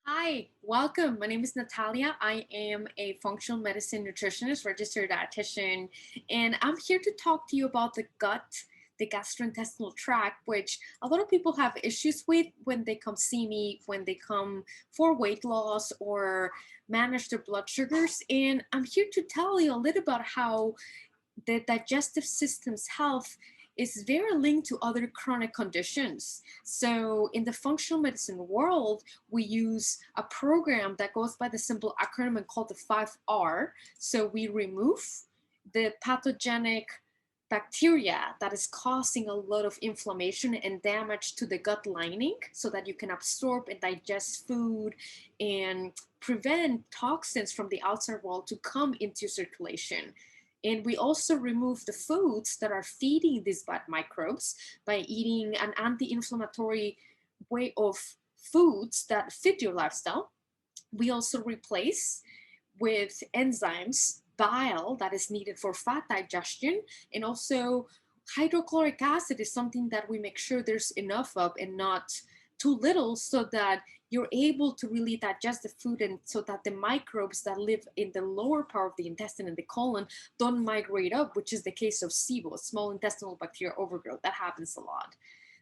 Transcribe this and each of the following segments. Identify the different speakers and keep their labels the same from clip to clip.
Speaker 1: Hi, welcome. My name is Natalia. I am a functional medicine nutritionist, registered dietitian, and I'm here to talk to you about the gut, the gastrointestinal tract, which a lot of people have issues with when they come see me, when they come for weight loss or manage their blood sugars. And I'm here to tell you a little about how the digestive system's health is very linked to other chronic conditions. So, in the functional medicine world, we use a program that goes by the simple acronym called the 5R. So, we remove the pathogenic bacteria that is causing a lot of inflammation and damage to the gut lining so that you can absorb and digest food and prevent toxins from the outside world to come into circulation. And we also remove the foods that are feeding these bad microbes by eating an anti inflammatory way of foods that fit your lifestyle. We also replace with enzymes bile that is needed for fat digestion, and also hydrochloric acid is something that we make sure there's enough of and not too little, so that you're able to really digest the food, and so that the microbes that live in the lower part of the intestine and the colon don't migrate up, which is the case of SIBO, small intestinal bacterial overgrowth. That happens a lot.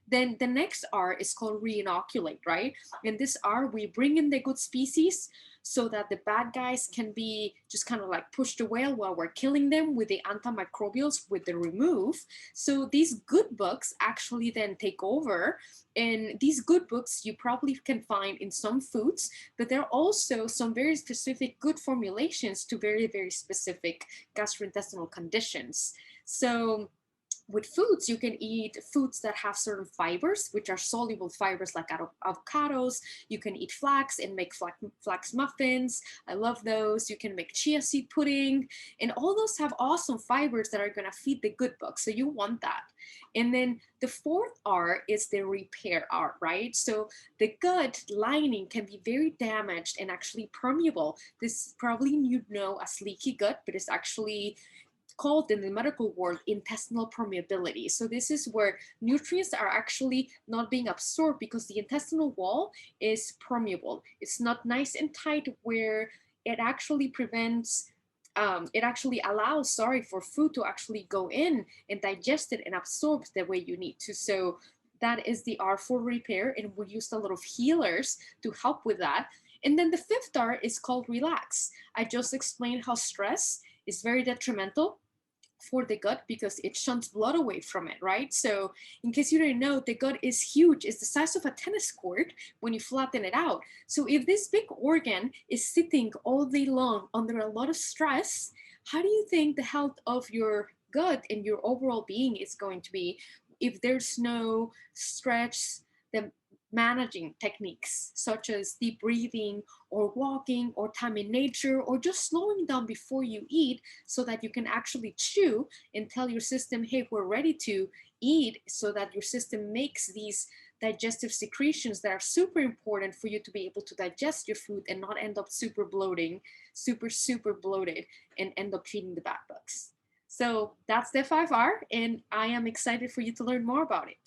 Speaker 1: Then the next R is called reinoculate, right? And this R, we bring in the good species so that the bad guys can be just kind of like pushed away while we're killing them with the antimicrobials, with the remove. So these good bugs actually then take over. And these good bugs you probably can find in some foods, but there are also some very specific good formulations to very, very specific gastrointestinal conditions. So with foods, you can eat foods that have certain fibers, which are soluble fibers like avocados. You can eat flax and make flax muffins. I love those. You can make chia seed pudding, and all those have awesome fibers that are going to feed the good bugs. So you want that. And then the fourth R is the repair R, right? So the gut lining can be very damaged and actually permeable. This probably you know as leaky gut, but it's actually called in the medical world intestinal permeability. So this is where nutrients are actually not being absorbed because the intestinal wall is permeable. It's not nice and tight where it actually prevents it actually allows, sorry, for food to actually go in and digest it and absorb the way you need to. So that is the R for repair, and we use a lot of healers to help with that. And then the fifth R is called relax. I just explained how stress is very detrimental for the gut because it shunts blood away from it, right? So, in case you didn't know, the gut is huge. It's the size of a tennis court when you flatten it out. So, if this big organ is sitting all day long under a lot of stress, how do you think the health of your gut and your overall being is going to be if there's no stretch, the managing techniques such as deep breathing or walking or time in nature or just slowing down before you eat so that you can actually chew and tell your system, hey, we're ready to eat, so that your system makes these digestive secretions that are super important for you to be able to digest your food and not end up super bloating, super bloated, and end up feeding the bad bugs. So that's the 5R, and I am excited for you to learn more about it.